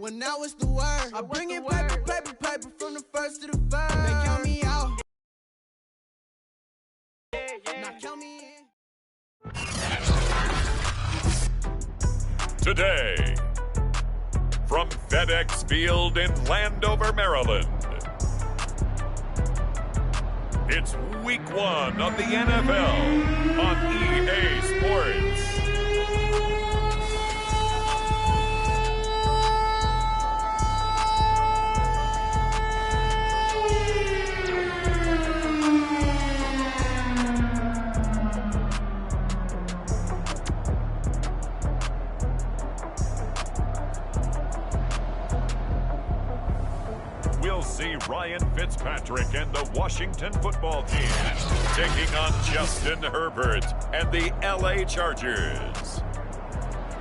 When now it's the word. I bring in paper from the first to the third. They count me out. Now count me in. Today, from FedEx Field in Landover, Maryland, it's Week 1 of the NFL on EA Sports. We'll see Ryan Fitzpatrick and the Washington football team taking on Justin Herbert and the LA Chargers.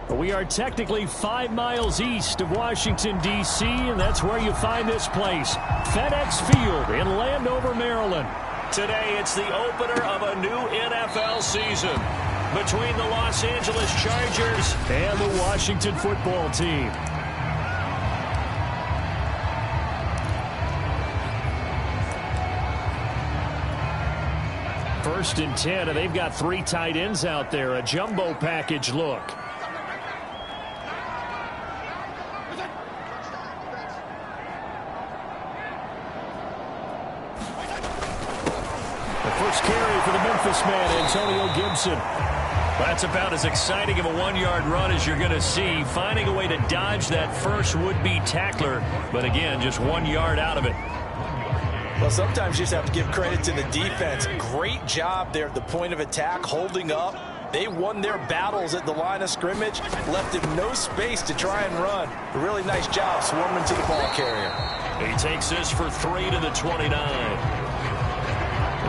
We are technically 5 miles east of Washington, D.C., and that's where you find this place, FedEx Field in Landover, Maryland. Today, it's the opener of a new NFL season between the Los Angeles Chargers and the Washington football team. First and 10, and they've got 3 tight ends out there. A jumbo package look. The first carry for the Memphis man, Antonio Gibson. That's about as exciting of a 1-yard run as you're going to see. Finding a way to dodge that first would-be tackler, but again, just 1 yard out of it. Well, sometimes you just have to give credit to the defense. Great job there at the point of attack, holding up. They won their battles at the line of scrimmage, left him no space to try and run. A really nice job swarming to the ball carrier. He takes this for 3 to the 29.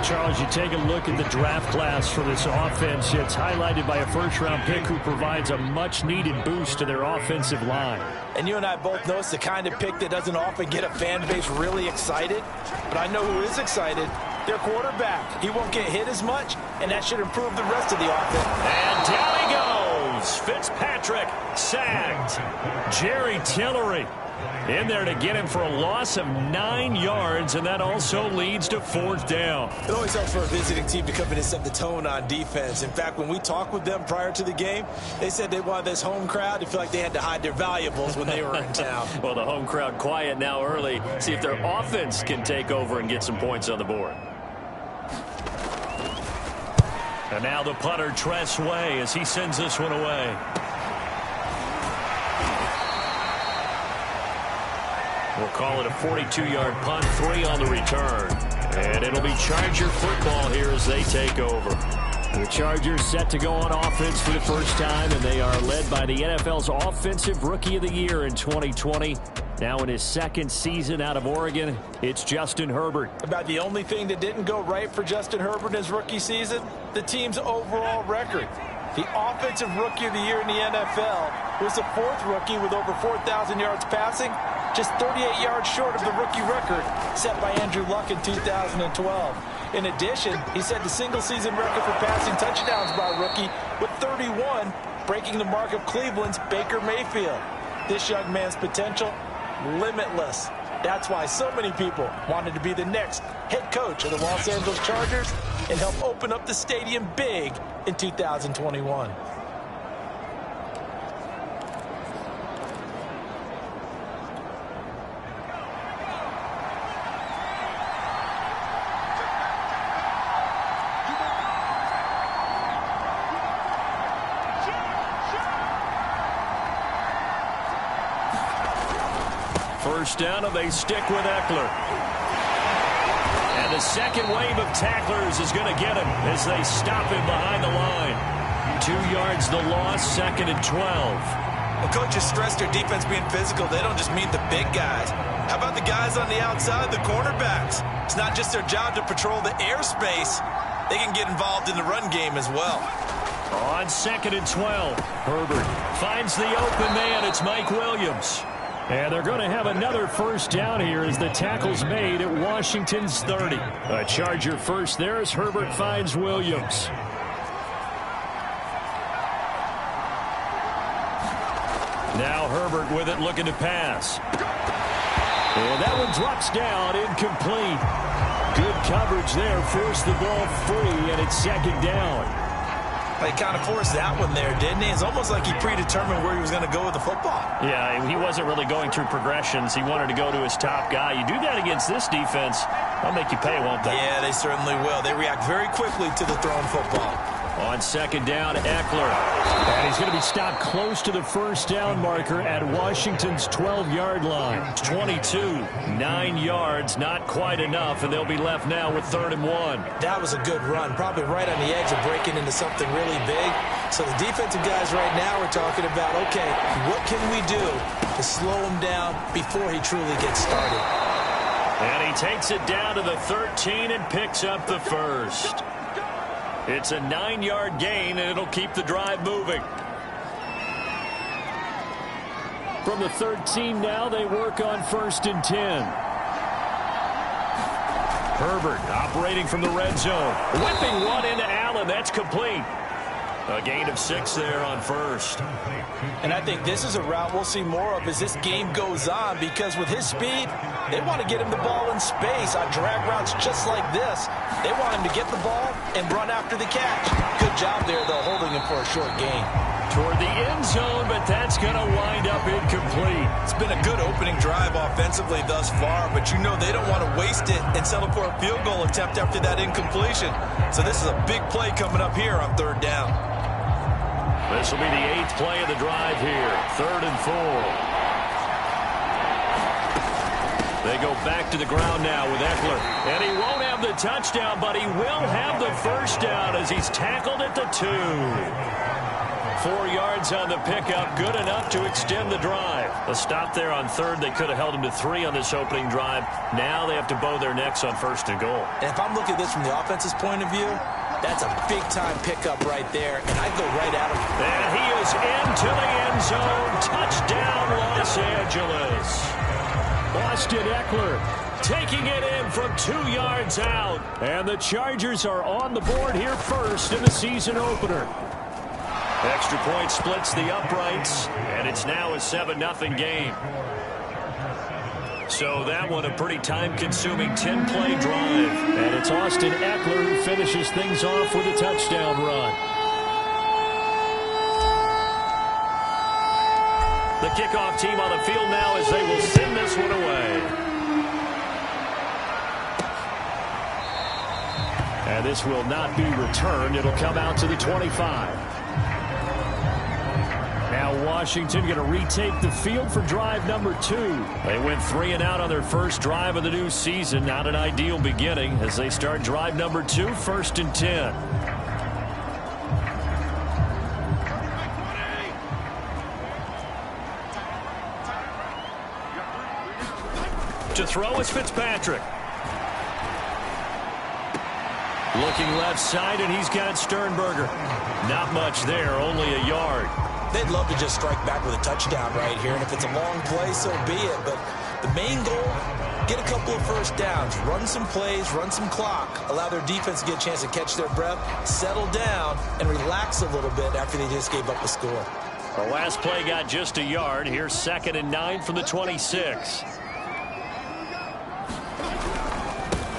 Charles, you take a look at the draft class for this offense. It's highlighted by a first-round pick who provides a much-needed boost to their offensive line. And you and I both know it's the kind of pick that doesn't often get a fan base really excited. But I know who is excited. Their quarterback. He won't get hit as much, and that should improve the rest of the offense. And down he goes. Fitzpatrick sacked. Jerry Tillery in there to get him for a loss of 9 yards, and that also leads to 4th down. It always helps for a visiting team to come in and set the tone on defense. In fact, when we talked with them prior to the game, they said they wanted this home crowd to feel like they had to hide their valuables when they were in town. Well, the home crowd quiet now early. See if their offense can take over and get some points on the board. And now the punter, Tress Way, as he sends this one away. We'll call it a 42-yard punt, 3 on the return. And it'll be Charger football here as they take over. The Chargers set to go on offense for the first time, and they are led by the NFL's Offensive Rookie of the Year in 2020. Now in his 2nd season out of Oregon, it's Justin Herbert. About the only thing that didn't go right for Justin Herbert in his rookie season, the team's overall record. The Offensive Rookie of the Year in the NFL was the 4th rookie with over 4,000 yards passing, just 38 yards short of the rookie record set by Andrew Luck in 2012. In addition, he set the single-season record for passing touchdowns by a rookie with 31, breaking the mark of Cleveland's Baker Mayfield. This young man's potential, limitless. That's why so many people wanted to be the next head coach of the Los Angeles Chargers and help open up the stadium big in 2021. First down, and they stick with Eckler. And the second wave of tacklers is going to get him as they stop him behind the line. 2 yards the loss, 2nd and 12. Well, coaches stress their defense being physical. They don't just mean the big guys. How about the guys on the outside, the cornerbacks? It's not just their job to patrol the airspace. They can get involved in the run game as well. On 2nd and 12, Herbert finds the open man. It's Mike Williams. And they're going to have another first down here as the tackle's made at Washington's 30. A Charger first there as Herbert finds Williams. Now Herbert Herbert with it, looking to pass. And that one drops down, incomplete. Good coverage there, forced the ball free, and it's second down. He kind of forced that one there, didn't he? It's almost like he predetermined where he was going to go with the football. Yeah, he wasn't really going through progressions. He wanted to go to his top guy. You do that against this defense, they'll make you pay, won't they? Yeah, they certainly will. They react very quickly to the thrown football. On second down, Eckler. And he's going to be stopped close to the first down marker at Washington's 12-yard line. 22, 9 yards, not quite enough, and they'll be left now with 3rd and 1. That was a good run, probably right on the edge of breaking into something really big. So the defensive guys right now are talking about, okay, what can we do to slow him down before he truly gets started? And he takes it down to the 13 and picks up the first. It's a 9-yard gain, and it'll keep the drive moving. From the 13 now, they work on 1st and 10. Herbert operating from the red zone. Whipping one into Allen. That's complete. A gain of 6 there on 1st. And I think this is a route we'll see more of as this game goes on, because with his speed, they want to get him the ball in space on drag routes just like this. They want him to get the ball and run after the catch. Good job there, though, holding him for a short gain. Toward the end zone, but that's going to wind up incomplete. It's been a good opening drive offensively thus far, but you know they don't want to waste it and settle for a field goal attempt after that incompletion. So this is a big play coming up here on 3rd down. This will be the 8th play of the drive here. 3rd and 4. They go back to the ground now with Eckler. And he won't have the touchdown, but he will have the first down as he's tackled at the 2. 4 yards on the pickup, good enough to extend the drive. A stop there on 3rd. They could have held him to 3 on this opening drive. Now they have to bow their necks on 1st and goal. And if I'm looking at this from the offense's point of view, that's a big-time pickup right there, and I go right at him. And he is into the end zone. Touchdown, Los Angeles. Austin Eckler taking it in from 2 yards out. And the Chargers are on the board here first in the season opener. Extra point splits the uprights, and it's now a 7-0 game. So that one a pretty time-consuming 10-play drive. And it's Austin Eckler who finishes things off with a touchdown run. The kickoff team on the field now as they will send this one away. And this will not be returned. It'll come out to the 25. Now Washington going to retake the field for drive number 2. They went 3 and out on their first drive of the new season. Not an ideal beginning as they start drive number 2, 1st and 10. To throw is Fitzpatrick. Looking left side, and he's got Sternberger. Not much there, only a yard. They'd love to just strike back with a touchdown right here, and if it's a long play, so be it. But the main goal, get a couple of first downs, run some plays, run some clock, allow their defense to get a chance to catch their breath, settle down, and relax a little bit after they just gave up the score. The last play got just a yard. Here's 2nd and 9 from the 26.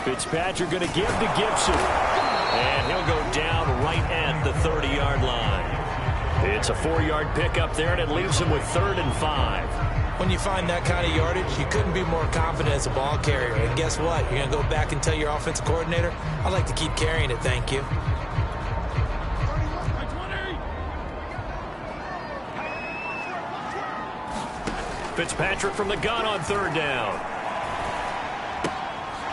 Fitzpatrick going to give to Gibson. And he'll go down right at the 30-yard line. It's a 4-yard pickup there, and it leaves him with 3rd and 5. When you find that kind of yardage, you couldn't be more confident as a ball carrier. And guess what? You're going to go back and tell your offensive coordinator, I'd like to keep carrying it, thank you. Fitzpatrick from the gun on 3rd down.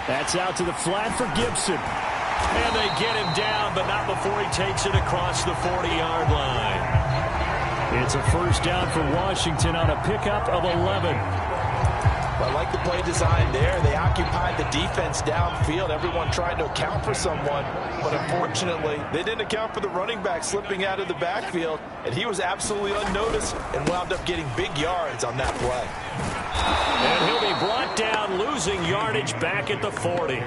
That's out to the flat for Gibson. And they get him down, but not before he takes it across the 40-yard line. It's a first down for Washington on a pickup of 11. I like the play design there. They occupied the defense downfield. Everyone tried to account for someone, but unfortunately, they didn't account for the running back slipping out of the backfield, and he was absolutely unnoticed and wound up getting big yards on that play. And he'll be brought down, losing yardage back at the 40.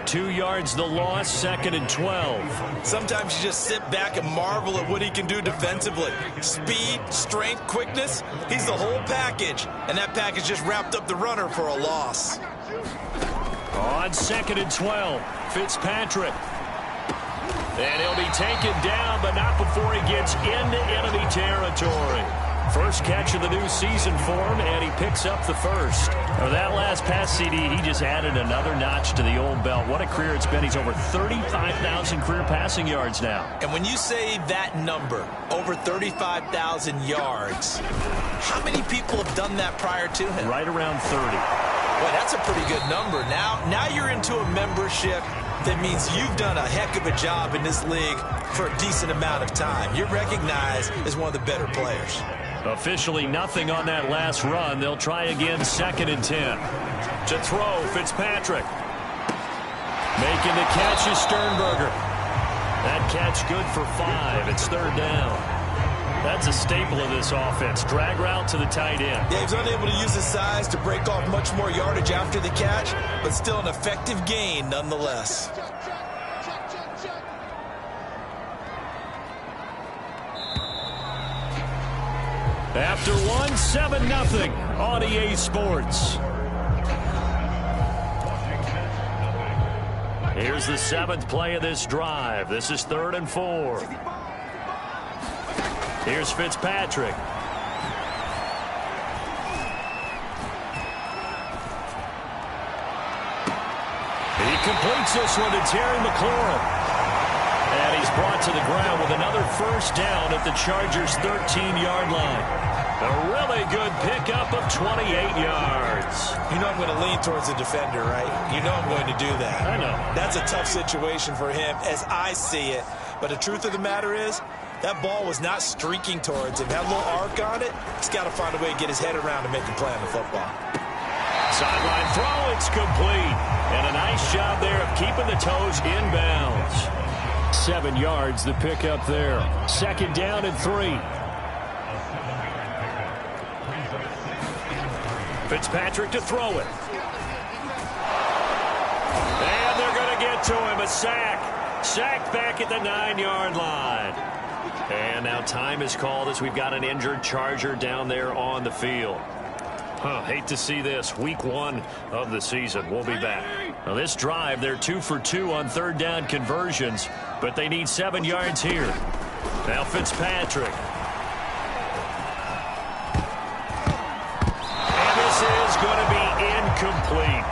2 yards the loss, 2nd and 12. Sometimes you just sit back and marvel at what he can do defensively. Speed, strength, quickness, he's the whole package. And that package just wrapped up the runner for a loss. On 2nd and 12, Fitzpatrick. And he'll be taken down, but not before he gets into enemy territory. First catch of the new season for him, and he picks up the first. Now, that last pass CD, he just added another notch to the old belt. What a career it's been. He's over 35,000 career passing yards now. And when you say that number, over 35,000 yards, how many people have done that prior to him? Right around 30. Boy, that's a pretty good number. Now you're into a membership that means you've done a heck of a job in this league for a decent amount of time. You're recognized as one of the better players. Officially nothing on that last run. They'll try again, 2nd and 10. To throw, Fitzpatrick. Making the catch is Sternberger. That catch good for 5. It's 3rd down. That's a staple of this offense. Drag route to the tight end. Yeah, he's unable to use his size to break off much more yardage after the catch, but still an effective gain nonetheless. After 7-0 on EA Sports. Here's the 7th play of this drive. This is 3rd and 4. Here's Fitzpatrick. He completes this one to Terry McLaurin. And he's brought to the ground with another first down at the Chargers' 13-yard line. A really good pickup of 28 yards. You know I'm going to lean towards the defender, right? You know I'm going to do that. I know. That's a tough situation for him as I see it. But the truth of the matter is, that ball was not streaking towards him. Had a little arc on it. He's got to find a way to get his head around and make a play on the football. Sideline throw, it's complete. And a nice job there of keeping the toes inbounds. 7 yards, the pickup there. 2nd down and 3. Fitzpatrick to throw it. And they're going to get to him. A sack. Sacked back at the 9-yard line. And now time is called as we've got an injured Charger down there on the field. Hate to see this. Week 1 of the season. We'll be back. Now this drive, they're 2 for 2 on 3rd down conversions, but they need 7 yards here. Now Fitzpatrick. And this is going to be incomplete.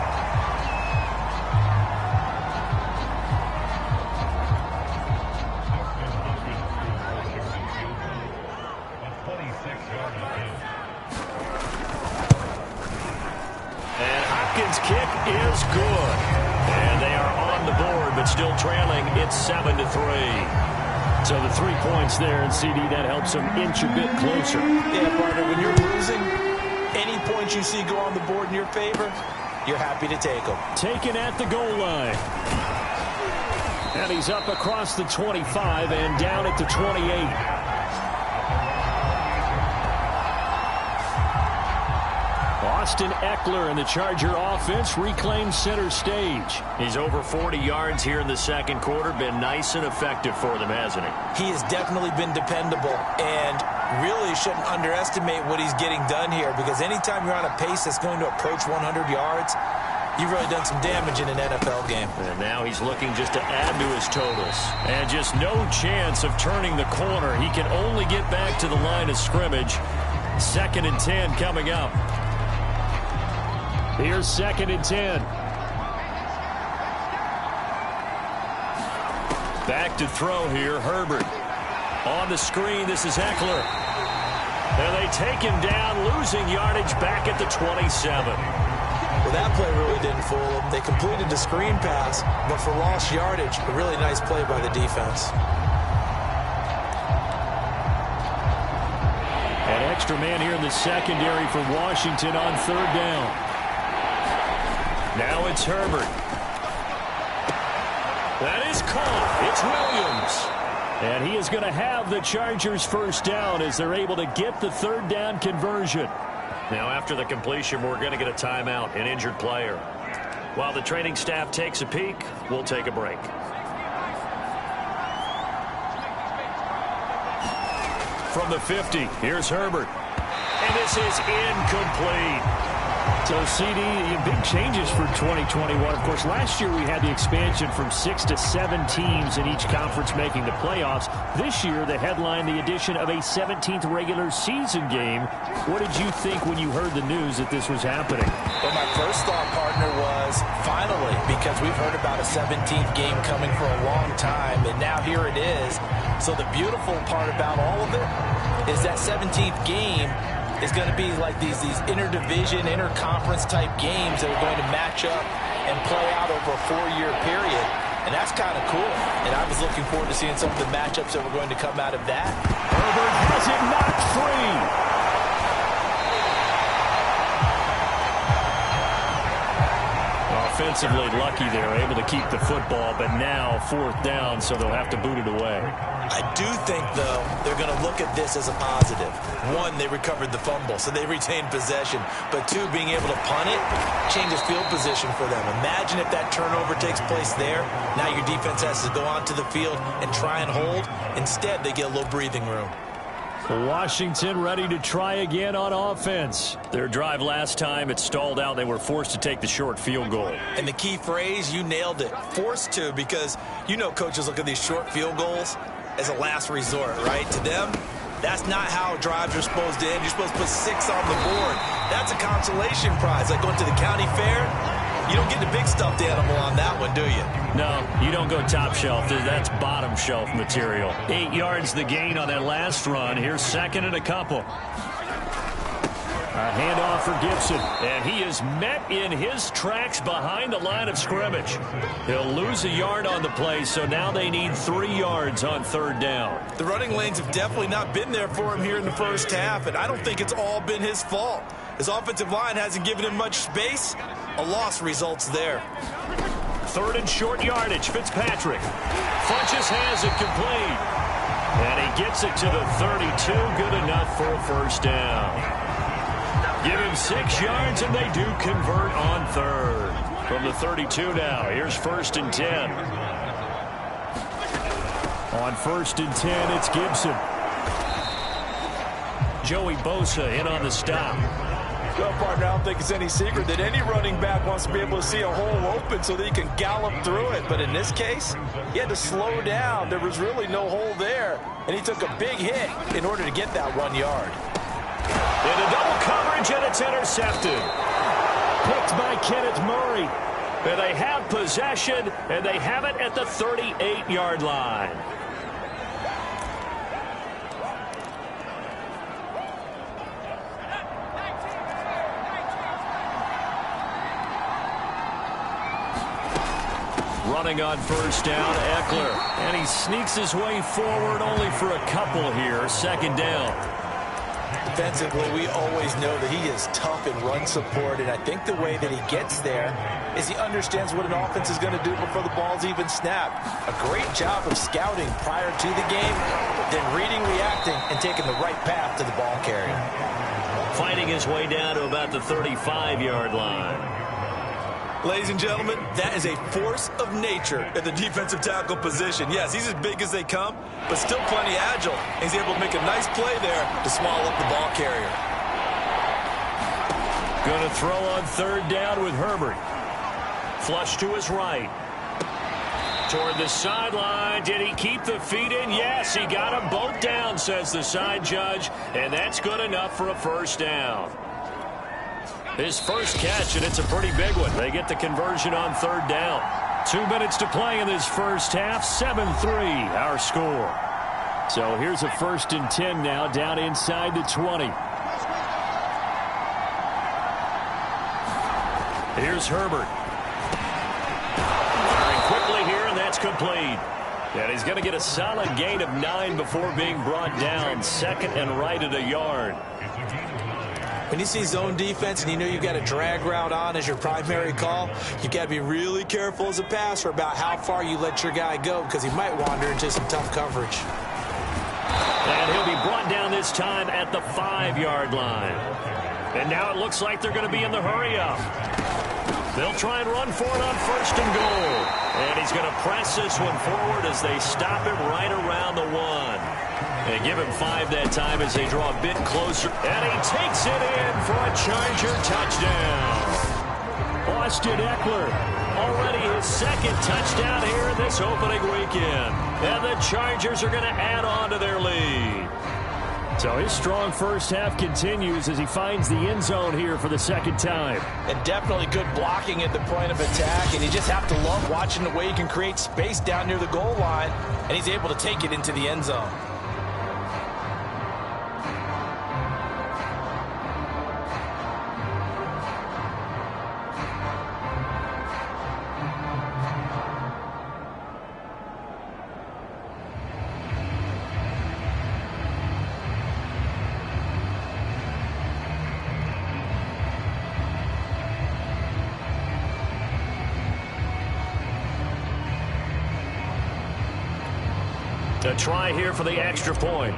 Kick is good. And they are on the board, but still trailing. It's 7-3. So the 3 points there, and CD, that helps them inch a bit closer. Yeah, partner, when you're losing, any points you see go on the board in your favor, you're happy to take them. Taken at the goal line. And he's up across the 25 and down at the 28. Austin Eckler and the Charger offense reclaims center stage. He's over 40 yards here in the 2nd quarter. Been nice and effective for them, hasn't he? He has definitely been dependable, and really shouldn't underestimate what he's getting done here, because anytime you're on a pace that's going to approach 100 yards, you've really done some damage in an NFL game. And now he's looking just to add to his totals. And just no chance of turning the corner. He can only get back to the line of scrimmage. 2nd and 10 coming up. Here's 2nd and 10. Back to throw here, Herbert. On the screen, this is Eckler. And they take him down, losing yardage back at the 27. Well, that play really didn't fool them. They completed the screen pass, but for lost yardage, a really nice play by the defense. An extra man here in the secondary for Washington on 3rd down. Now it's Herbert. That is caught. It's Williams. And he is going to have the Chargers' first down as they're able to get the 3rd down conversion. Now after the completion, we're going to get a timeout, an injured player. While the training staff takes a peek, we'll take a break. From the 50, here's Herbert. And this is incomplete. So, CD, big changes for 2021. Of course, last year we had the expansion from 6 to 7 teams in each conference making the playoffs. This year, they headlined the addition of a 17th regular season game. What did you think when you heard the news that this was happening? Well, my first thought, partner, was finally, because we've heard about a 17th game coming for a long time, and now here it is. So the beautiful part about all of it is that 17th game is going to be like these interdivision, interconference type games that are going to match up and play out over a 4-year period. And that's kind of cool. And I was looking forward to seeing some of the matchups that were going to come out of that. Herbert has it knocked free. Offensively lucky they're able to keep the football, but now 4th down, so they'll have to boot it away. I do think, though, they're going to look at this as a positive. 1, they recovered the fumble, so they retained possession. But 2, being able to punt it changes field position for them. Imagine if that turnover takes place there. Now your defense has to go onto the field and try and hold. Instead, they get a little breathing room. Washington ready to try again on offense. Their drive last time, it stalled out. They were forced to take the short field goal. And the key phrase, you nailed it. Forced to, because you know coaches look at these short field goals as a last resort, right? To them, that's not how drives are supposed to end. You're supposed to put 6 on the board. That's a consolation prize. Like going to the county fair, you don't get the big stuffed animal on that one, do you? No, you don't go top shelf. That's bottom shelf material. 8 yards the gain on that last run. Here's 2nd and a couple. A handoff for Gibson, and he is met in his tracks behind the line of scrimmage. He'll lose a yard on the play, so now they need 3 yards on 3rd down. The running lanes have definitely not been there for him here in the first half, and I don't think it's all been his fault. His offensive line hasn't given him much space. A loss results there. 3rd and short yardage. Fitzpatrick. Funches has it complete. And he gets it to the 32. Good enough for a 1st down. Give him 6 yards, and they do convert on 3rd. From the 32 now, here's 1st and 10. On 1st and 10, it's Gibson. Joey Bosa in on the stop. Well, partner, I don't think it's any secret that any running back wants to be able to see a hole open so that he can gallop through it. But in this case, he had to slow down. There was really no hole there, and he took a big hit in order to get that 1 yard. Into double coverage, and it's intercepted. Picked by Kenneth Murray. And they have possession, and they have it at the 38-yard line. Running on 1st down, Eckler. And he sneaks his way forward only for a couple here. 2nd down. Defensively, we always know that he is tough in run support, and I think the way that he gets there is he understands what an offense is going to do before the ball's even snapped. A great job of scouting prior to the game, then reading, reacting, and taking the right path to the ball carrier. Fighting his way down to about the 35-yard line. Ladies and gentlemen, that is a force of nature at the defensive tackle position. Yes, he's as big as they come, but still plenty agile. He's able to make a nice play there to swallow up the ball carrier. Going to throw on 3rd down with Herbert. Flush to his right. Toward the sideline. Did he keep the feet in? Yes, he got them both down, says the side judge, and that's good enough for a 1st down. His first catch, and it's a pretty big one. They get the conversion on 3rd down. 2 minutes to play in this first half. 7-3, our score. So here's a 1st and 10 now, down inside the 20. Here's Herbert. Firing quickly here, and that's complete. And he's going to get a solid gain of 9 before being brought down. 2nd and right at a yard. When you see zone defense and you know you've got a drag route on as your primary call, you've got to be really careful as a passer about how far you let your guy go, because he might wander into some tough coverage. And he'll be brought down this time at the 5-yard line. And now it looks like they're going to be in the hurry-up. They'll try and run for it on 1st and goal. And he's going to press this one forward as they stop him right around the 1. They give him 5 that time as they draw a bit closer. And he takes it in for a Charger touchdown. Austin Eckler, already his 2nd touchdown here in this opening weekend. And the Chargers are going to add on to their lead. So his strong first half continues as he finds the end zone here for the 2nd time. And definitely good blocking at the point of attack. And you just have to love watching the way he can create space down near the goal line. And he's able to take it into the end zone. A try here for the extra point.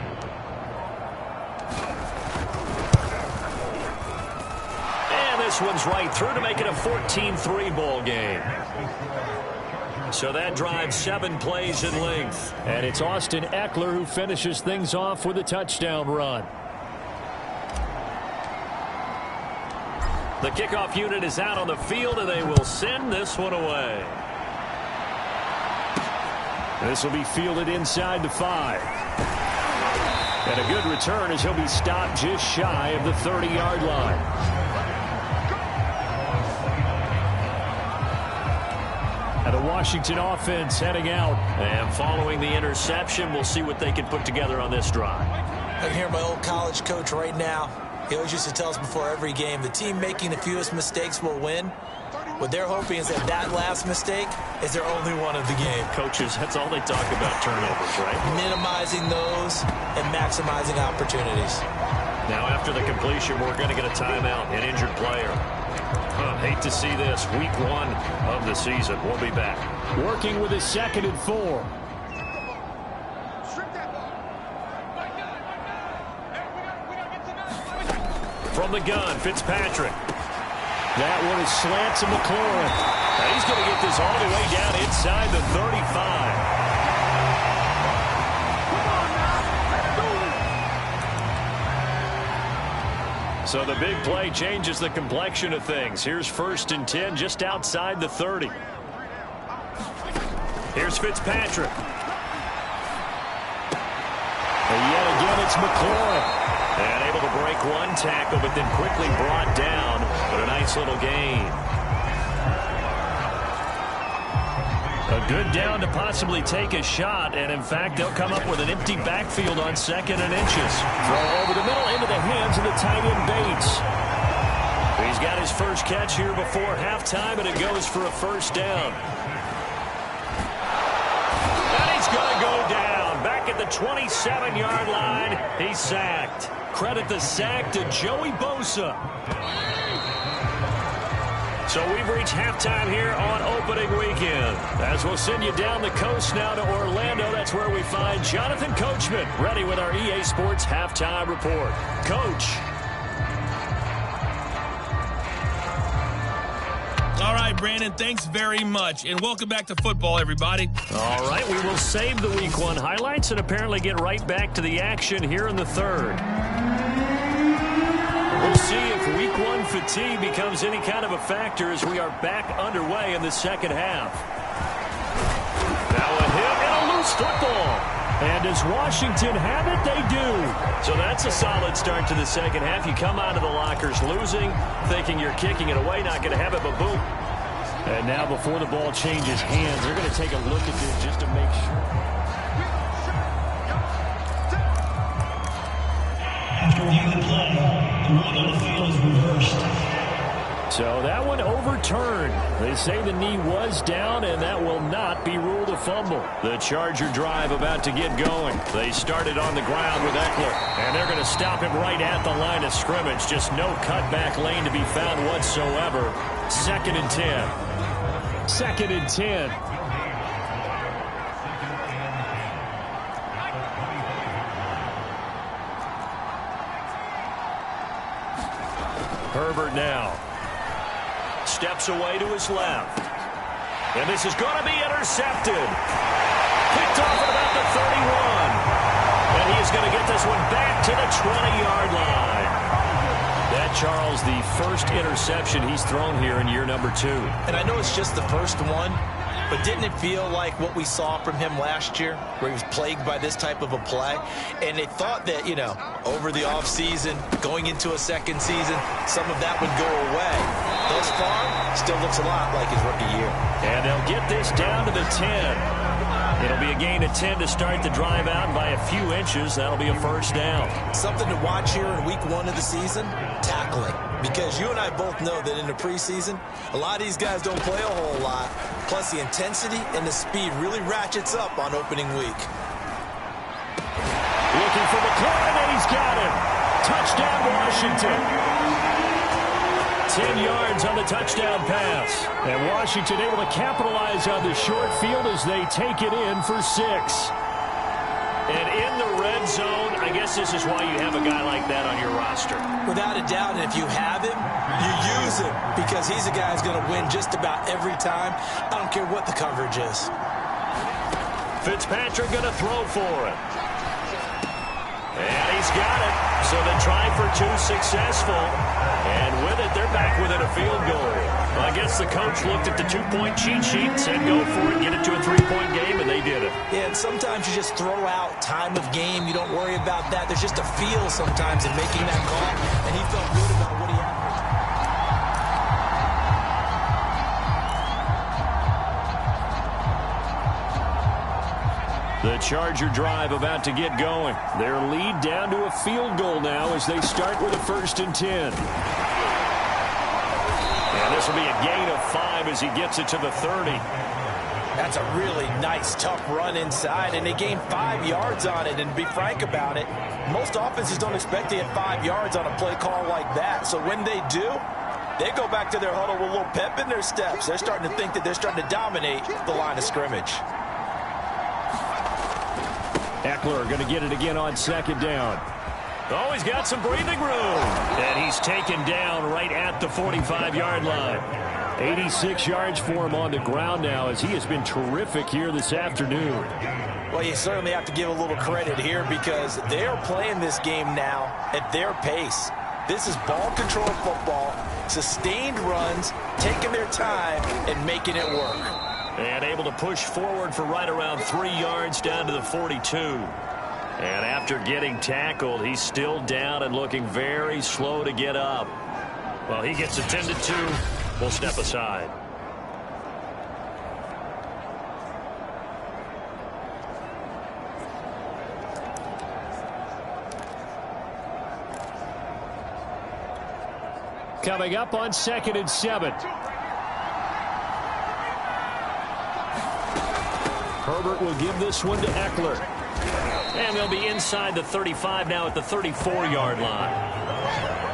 And this one's right through to make it a 14-3 ball game. So that drives 7 plays in length. And it's Austin Eckler who finishes things off with a touchdown run. The kickoff unit is out on the field, and they will send this one away. This will be fielded inside the 5. And a good return as he'll be stopped just shy of the 30-yard line. And the Washington offense heading out. And following the interception, we'll see what they can put together on this drive. I can hear my old college coach right now. He always used to tell us before every game, the team making the fewest mistakes will win. What they're hoping is that last mistake is their only one of the game. Coaches, that's all they talk about, turnovers, right? Minimizing those and maximizing opportunities. Now, after the completion, we're going to get a timeout, an injured player. Hate to see this. Week 1 of the season. We'll be back. Working with his 2nd and 4. From the gun, Fitzpatrick. That one is slant to McLaurin. Now he's going to get this all the way down inside the 35. So the big play changes the complexion of things. Here's 1st and 10 just outside the 30. Here's Fitzpatrick. And yet again, it's McLaurin. And able to break one tackle, but then quickly brought down. But a nice little gain. A good down to possibly take a shot. And, in fact, they'll come up with an empty backfield on 2nd and inches. Throw over the middle into the hands of the tight end Bates. He's got his first catch here before halftime, and it goes for a 1st down. And he's going to go down. Back at the 27-yard line, he's sacked. Credit the sack to Joey Bosa. So we've reached halftime here on opening weekend. As we'll send you down the coast now to Orlando, that's where we find Jonathan Coachman, ready with our EA Sports halftime report. Coach. All right, Brandon, thanks very much. And welcome back to football, everybody. All right, we will save the Week 1 highlights and apparently get right back to the action here in the 3rd. We'll see if Week 1 fatigue becomes any kind of a factor as we are back underway in the 2nd half. Now a hit and a loose football. And does Washington have it? They do. So that's a solid start to the 2nd half. You come out of the lockers losing, thinking you're kicking it away, not going to have it, but boom. And now before the ball changes hands, they're going to take a look at this just to make sure. After review the play, the rule on the field is reversed. So that one overturned. They say the knee was down, and that will not be ruled a fumble. The Charger drive about to get going. They started on the ground with Eckler, and they're going to stop him right at the line of scrimmage. Just no cutback lane to be found whatsoever. 2nd and 10. 2nd and 10. Herbert now. steps away to his left. And this is going to be intercepted. Picked off at about the 31. And he is going to get this one back to the 20-yard line. That, Charles, the first interception he's thrown here in year number 2. And I know it's just the first one, but didn't it feel like what we saw from him last year, where he was plagued by this type of a play? And they thought that, you know, over the offseason, going into a second season, some of that would go away. Thus far, still looks a lot like his rookie year. And they'll get this down to the 10. It'll be a gain of 10 to start the drive out, and by a few inches, that'll be a first down. Something to watch here in week 1 of the season, tackling. Because you and I both know that in the preseason, a lot of these guys don't play a whole lot. Plus, the intensity and the speed really ratchets up on opening week. Looking for McLaurin, and he's got him. Touchdown, Washington. 10 yards on the touchdown pass. And Washington able to capitalize on the short field as they take it in for 6. And in the red zone, I guess this is why you have a guy like that on your roster. Without a doubt, and if you have him, you use him, because he's a guy who's going to win just about every time. I don't care what the coverage is. Fitzpatrick going to throw for it. And he's got it. So the try for 2 successful. And with it, they're back within a field goal. Well, I guess the coach looked at the 2-point cheat sheet and said, go for it, get it to a 3-point game, and they did it. Yeah, and sometimes you just throw out time of game. You don't worry about that. There's just a feel sometimes in making that call, and he felt good about what he had. The Charger drive about to get going. Their lead down to a field goal now as they start with a 1st and 10. And this will be a gain of 5 as he gets it to the 30. That's a really nice, tough run inside, and they gained 5 yards on it. And to be frank about it, most offenses don't expect to get 5 yards on a play call like that. So when they do, they go back to their huddle with a little pep in their steps. They're starting to think that they're starting to dominate the line of scrimmage. Eckler going to get it again on 2nd down. Oh, he's got some breathing room. And he's taken down right at the 45-yard line. 86 yards for him on the ground now as he has been terrific here this afternoon. Well, you certainly have to give a little credit here because they are playing this game now at their pace. This is ball control football, sustained runs, taking their time and making it work. And able to push forward for right around 3 yards down to the 42. And after getting tackled, he's still down and looking very slow to get up. Well, he gets attended to. We'll step aside. Coming up on 2nd and 7. Herbert will give this one to Eckler. And they'll be inside the 35 now at the 34-yard line.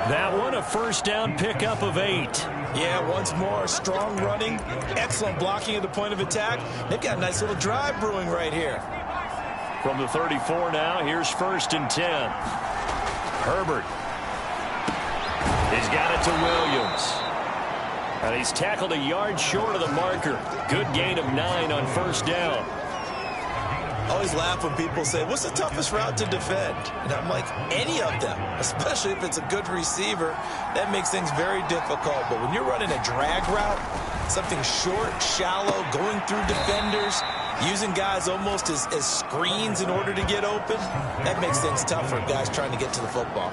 That one a 1st down pickup of 8. Yeah, once more, strong running, excellent blocking at the point of attack. They've got a nice little drive brewing right here. From the 34 now, here's 1st and 10. Herbert. He's got it to Williams. And he's tackled a yard short of the marker. Good gain of 9 on 1st down. I always laugh when people say, what's the toughest route to defend? And I'm like, any of them, especially if it's a good receiver. That makes things very difficult. But when you're running a drag route, something short, shallow, going through defenders, using guys almost as screens in order to get open, that makes things tough for guys trying to get to the football.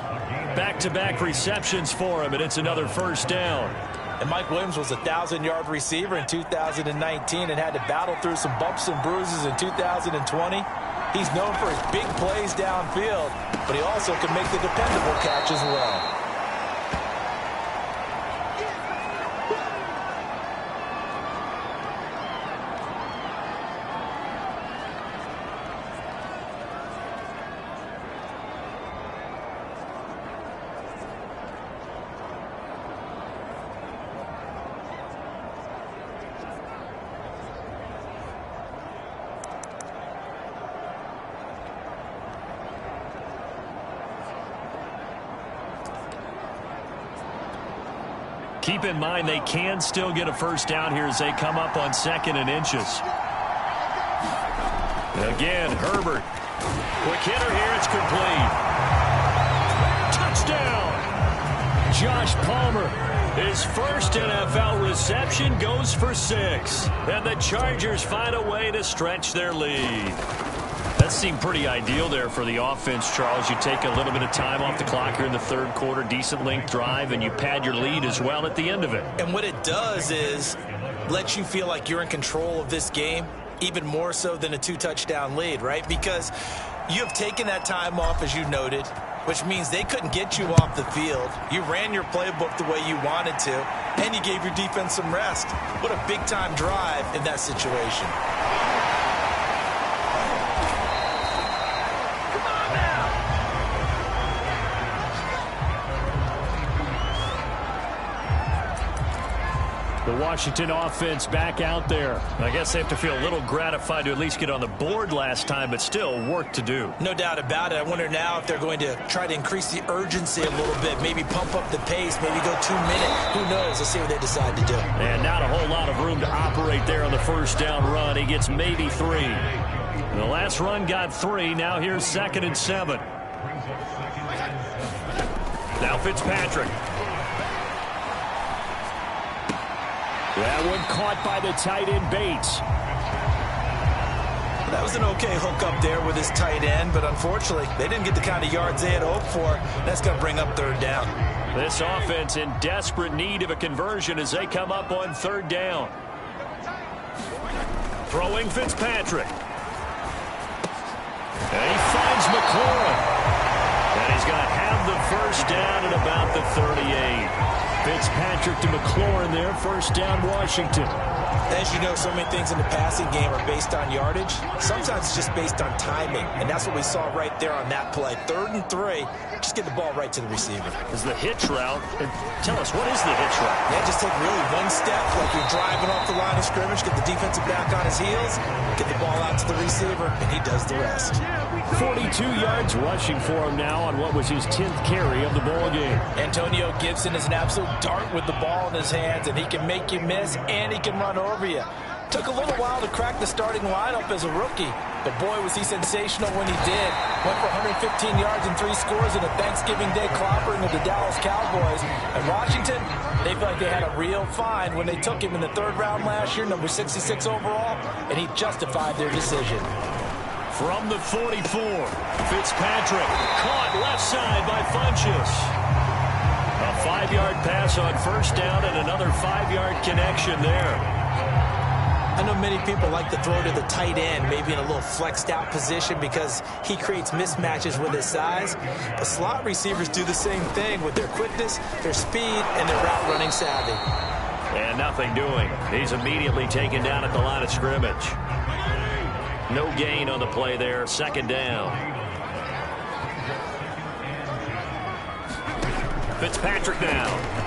Back-to-back receptions for him, and it's another 1st down. And Mike Williams was a 1,000-yard receiver in 2019 and had to battle through some bumps and bruises in 2020. He's known for his big plays downfield, but he also can make the dependable catch as well. keep in mind they can still get a first down here as they come up on 2nd and inches. Again, Herbert. Quick hitter here. It's complete. Touchdown. Josh Palmer. His first NFL reception goes for 6. And the Chargers find a way to stretch their lead. That seemed pretty ideal there for the offense, Charles. You take a little bit of time off the clock here in the 3rd quarter, decent length drive, and you pad your lead as well at the end of it. And what it does is let you feel like you're in control of this game, even more so than a 2-touchdown lead, right? Because you have taken that time off, as you noted, which means they couldn't get you off the field. You ran your playbook the way you wanted to, and you gave your defense some rest. What a big-time drive in that situation. The Washington offense back out there. I guess they have to feel a little gratified to at least get on the board last time, but still work to do. No doubt about it. I wonder now if they're going to try to increase the urgency a little bit, maybe pump up the pace, maybe go 2 minutes. Who knows? Let's see what they decide to do. And not a whole lot of room to operate there on the first down run. He gets maybe 3. The last run got 3. Now here's 2nd and 7. Now Fitzpatrick. That one caught by the tight end Bates. That was an okay hook up there with his tight end, but unfortunately, they didn't get the kind of yards they had hoped for. That's going to bring up 3rd down. This offense in desperate need of a conversion as they come up on 3rd down. Throwing Fitzpatrick. And he finds McLaurin. And he's going to have the first down at about the 38. Fitzpatrick to McLaurin there. First down, Washington. As you know, so many things in the passing game are based on yardage. Sometimes it's just based on timing, and that's what we saw right there on that play. 3rd and 3, just get the ball right to the receiver. Is the hitch route. Tell us, what is the hitch route? Yeah, just take really one step, like you're driving off the line of scrimmage, get the defensive back on his heels, get the ball out to the receiver, and he does the rest. 42 yards rushing for him now on what was his 10th carry of the ball game. Antonio Gibson is an absolute dart with the ball in his hands, and he can make you miss, and he can run over you. Took a little while to crack the starting lineup as a rookie, but boy, was he sensational when he did. Went for 115 yards and 3 scores in a Thanksgiving Day clobbering of the Dallas Cowboys. And Washington, they feel like they had a real find when they took him in the 3rd round last year, number 66 overall, and he justified their decision. From the 44, Fitzpatrick caught left side by Funchess. A 5-yard pass on first down and another 5-yard connection there. I know many people like to throw to the tight end, maybe in a little flexed out position because he creates mismatches with his size. But slot receivers do the same thing with their quickness, their speed, and their route running savvy. And nothing doing. He's immediately taken down at the line of scrimmage. No gain on the play there. 2nd down. Fitzpatrick now.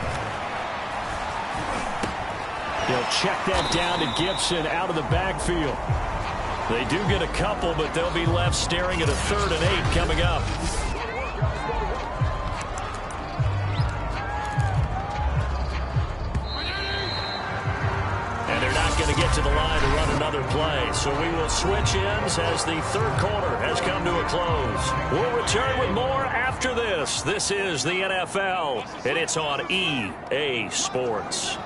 They'll check that down to Gibson out of the backfield. They do get a couple, but they'll be left staring at a 3rd and 8 coming up. And they're not going to get to the line to run another play. So we will switch ends as the 3rd quarter has come to a close. We'll return with more after this. This is the NFL, and it's on EA Sports.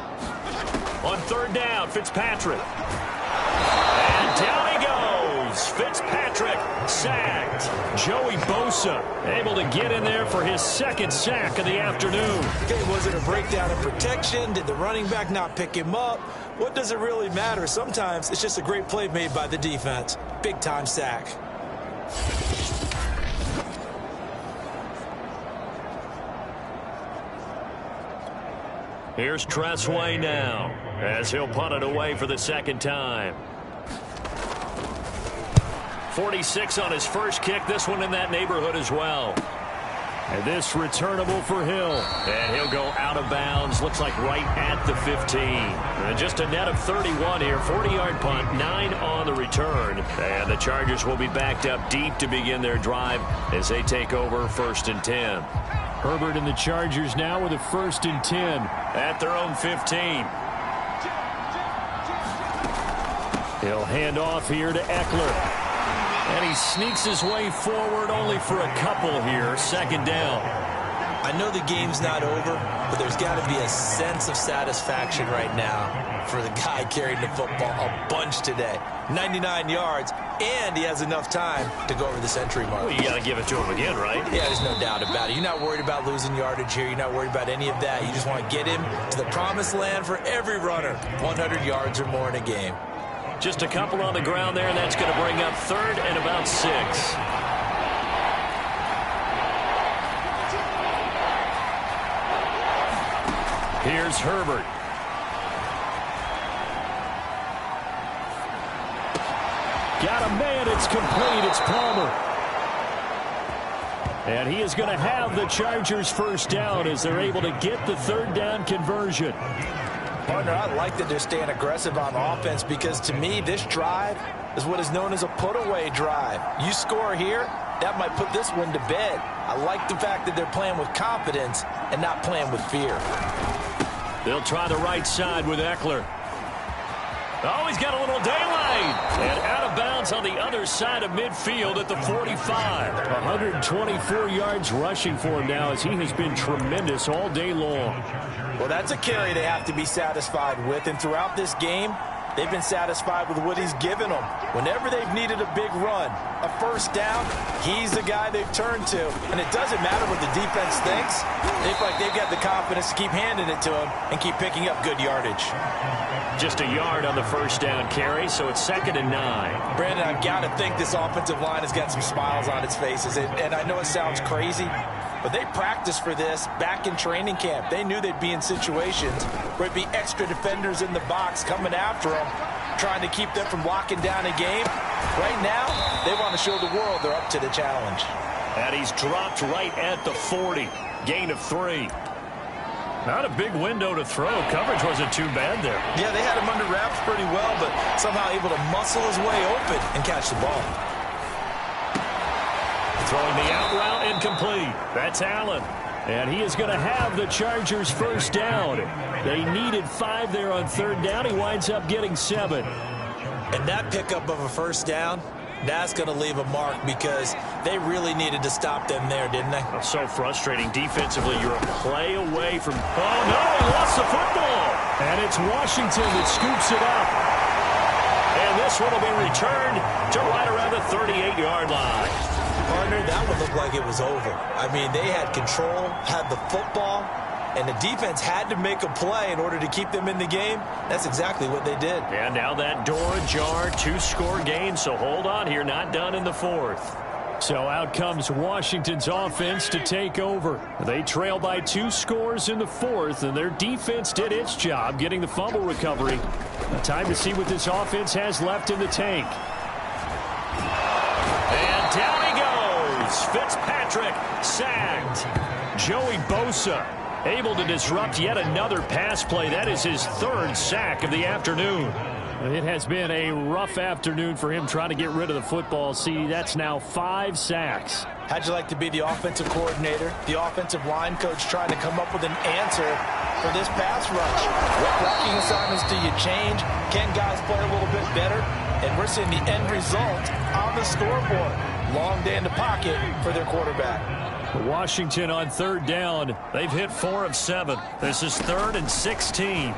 On 3rd down, Fitzpatrick. And down he goes. Fitzpatrick sacked. Joey Bosa able to get in there for his 2nd sack of the afternoon. Okay, was it a breakdown in protection? Did the running back not pick him up? What does it really matter? Sometimes it's just a great play made by the defense. Big-time sack. Here's Tressway now as he'll punt it away for the 2nd time. 46 on his first kick. This one in that neighborhood as well. And this returnable for Hill. And he'll go out of bounds. Looks like right at the 15. And just a net of 31 here. 40-yard punt, 9 on the return. And the Chargers will be backed up deep to begin their drive as they take over 1st and 10. Herbert and the Chargers now with a 1st and 10. At their own 15. He'll hand off here to Eckler. And he sneaks his way forward only for a couple here. 2nd down. I know the game's not over, but there's got to be a sense of satisfaction right now for the guy carrying the football a bunch today. 99 yards, and he has enough time to go over the century mark. Well, you got to give it to him again, right? Yeah, there's no doubt about it. You're not worried about losing yardage here. You're not worried about any of that. You just want to get him to the promised land for every runner. 100 yards or more in a game. Just a couple on the ground there, and that's going to bring up 3rd and about 6. Here's Herbert. Got a man. It's complete. It's Palmer. And he is going to have the Chargers 1st down as they're able to get the 3rd down conversion. Partner, I like that they're staying aggressive on offense because, to me, this drive is what is known as a put-away drive. You score here, that might put this one to bed. I like the fact that they're playing with confidence and not playing with fear. They'll try the right side with Eckler. Oh, he's got a little daylight. And out of bounds on the other side of midfield at the 45. 124 yards rushing for him now as he has been tremendous all day long. Well, that's a carry they have to be satisfied with. And throughout this game, they've been satisfied with what he's given them. Whenever they've needed a big run, a 1st down, he's the guy they've turned to. And it doesn't matter what the defense thinks. They feel like they've got the confidence to keep handing it to him and keep picking up good yardage. Just a yard on the 1st down carry, so it's 2nd and 9. Brandon, I've got to think this offensive line has got some smiles on its faces. And I know it sounds crazy, but they practiced for this back in training camp. They knew they'd be in situations where it'd be extra defenders in the box coming after them, trying to keep them from locking down a game. Right now, they want to show the world they're up to the challenge. And he's dropped right at the 40. Gain of 3. Not a big window to throw. Coverage wasn't too bad there. Yeah, they had him under wraps pretty well, but somehow able to muscle his way open and catch the ball. Throwing the out route incomplete. That's Allen. And he is going to have the Chargers 1st down. They needed 5 there on 3rd down. He winds up getting 7. And that pickup of a 1st down, that's going to leave a mark because they really needed to stop them there, didn't they? So frustrating. Defensively, you're a play away from... Oh, no, he lost the football. And it's Washington that scoops it up. And this one will be returned to right around the 38-yard line. Partner, that one looked like it was over. I mean, they had control, had the football, and the defense had to make a play in order to keep them in the game. That's exactly what they did. And now that door ajar, 2-score game, so hold on here, not done in the 4th. So out comes Washington's offense to take over. They trail by 2 scores in the 4th, and their defense did its job getting the fumble recovery. Time to see what this offense has left in the tank. And down he goes. Fitzpatrick sacked. Joey Bosa able to disrupt yet another pass play. That is his 3rd sack of the afternoon. It has been a rough afternoon for him trying to get rid of the football. See, that's now 5 sacks. How'd you like to be the offensive coordinator, the offensive line coach trying to come up with an answer for this pass rush? What blocking assignments do you change? Can guys play a little bit better? And we're seeing the end result on the scoreboard. Long day in the pocket for their quarterback. Washington on 3rd down. They've hit 4 of 7. This is 3rd and 16.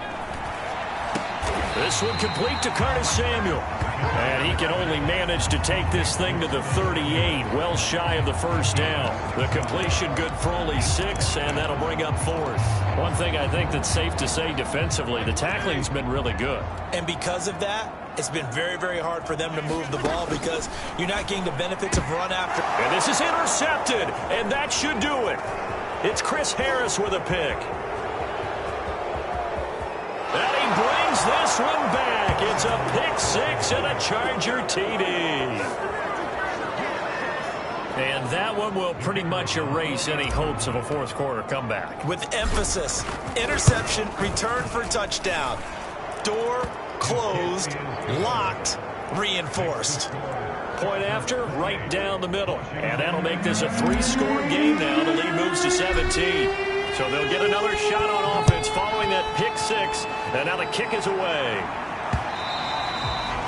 This one complete to Curtis Samuel. And he can only manage to take this thing to the 38, well shy of the 1st down. The completion good for only 6, and that'll bring up 4th. One thing I think that's safe to say defensively, the tackling's been really good. And because of that, it's been very, very hard for them to move the ball because you're not getting the benefits of run after. And this is intercepted, and that should do it. It's Chris Harris with a pick. And he brings this one back. It's a pick 6 and a Charger TD. And that one will pretty much erase any hopes of a 4th quarter comeback. With emphasis, interception, return for touchdown. Door closed, locked, reinforced. Point after, right down the middle. And that'll make this a 3-score game now. The lead moves to 17. So they'll get another shot on offense following that pick 6. And now the kick is away.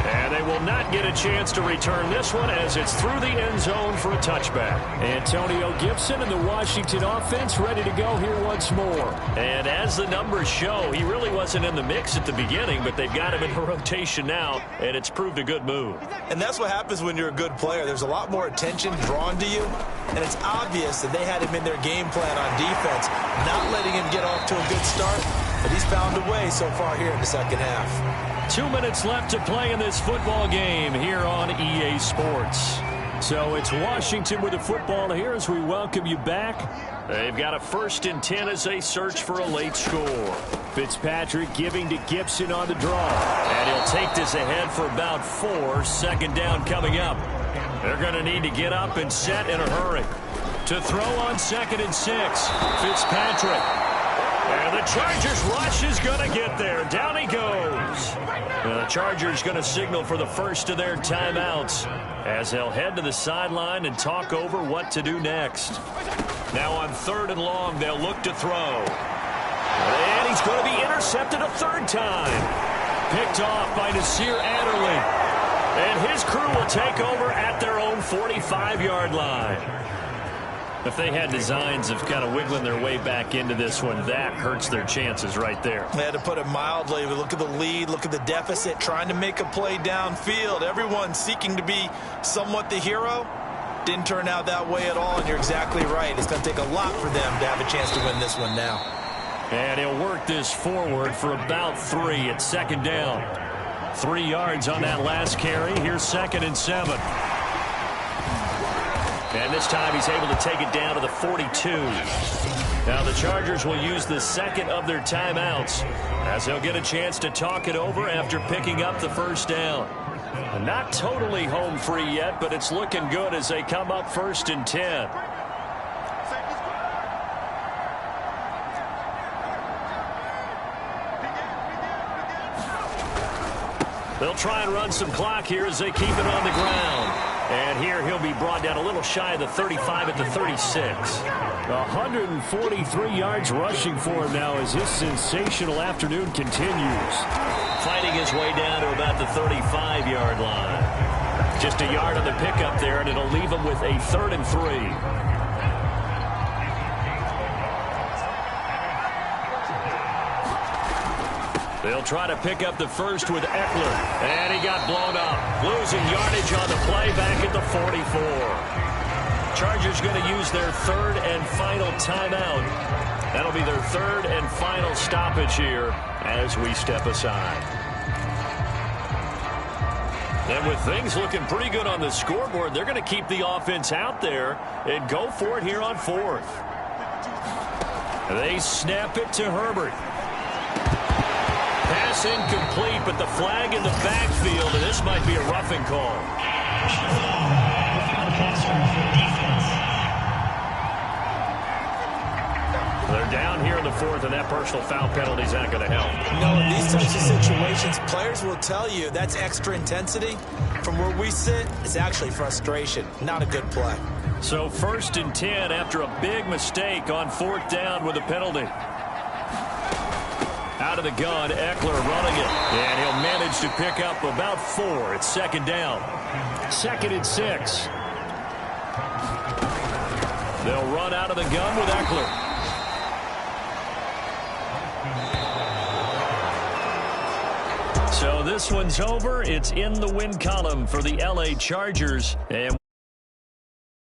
And they will not get a chance to return this one as it's through the end zone for a touchback. Antonio Gibson and the Washington offense ready to go here once more. And as the numbers show, he really wasn't in the mix at the beginning, but they've got him in the rotation now, and it's proved a good move. And that's what happens when you're a good player. There's a lot more attention drawn to you, and it's obvious that they had him in their game plan on defense, not letting him get off to a good start, but he's found a way so far here in the second half. 2 minutes left to play in this football game here on EA Sports. So it's Washington with the football here as we welcome you back. They've got a 1st and 10 as they search for a late score. Fitzpatrick giving to Gibson on the draw. And he'll take this ahead for about 4. 2nd down coming up. They're going to need to get up and set in a hurry. To throw on 2nd and 6. Fitzpatrick. And the Chargers rush is going to get there. Down he goes. The Chargers going to signal for the first of their timeouts as they'll head to the sideline and talk over what to do next. Now on 3rd and long, they'll look to throw. And he's going to be intercepted a 3rd time. Picked off by Nasir Adderley. And his crew will take over at their own 45-yard line. If they had designs of kind of wiggling their way back into this one, that hurts their chances right there. They had to put it mildly. Look at the lead, look at the deficit, trying to make a play downfield. Everyone seeking to be somewhat the hero. Didn't turn out that way at all, and you're exactly right. It's going to take a lot for them to have a chance to win this one now. And he'll work this forward for about 3 at 2nd down. 3 yards on that last carry. Here's 2nd and 7. And this time he's able to take it down to the 42. Now the Chargers will use the 2nd of their timeouts as they'll get a chance to talk it over after picking up the 1st down. Not totally home free yet, but it's looking good as they come up 1st and 10. They'll try and run some clock here as they keep it on the ground. And here he'll be brought down a little shy of the 35 at the 36. 143 yards rushing for him now as his sensational afternoon continues. Fighting his way down to about the 35-yard line. Just a yard on the pickup there, and it'll leave him with a 3rd and 3. They'll try to pick up the 1st with Eckler. And he got blown up. Losing yardage on the play back at the 44. Chargers going to use their 3rd and final timeout. That'll be their 3rd and final stoppage here as we step aside. And with things looking pretty good on the scoreboard, they're going to keep the offense out there and go for it here on 4th. They snap it to Herbert. Pass incomplete, but the flag in the backfield, and this might be a roughing call. They're down here in the 4th, and that personal foul penalty is not going to help. No, in these types of situations, players will tell you that's extra intensity. From where we sit, it's actually frustration. Not a good play. So 1st and 10 after a big mistake on 4th down with a penalty. Out of the gun, Eckler running it. And he'll manage to pick up about 4. It's 2nd down. 2nd and 6. They'll run out of the gun with Eckler. So this one's over. It's in the win column for the LA Chargers. And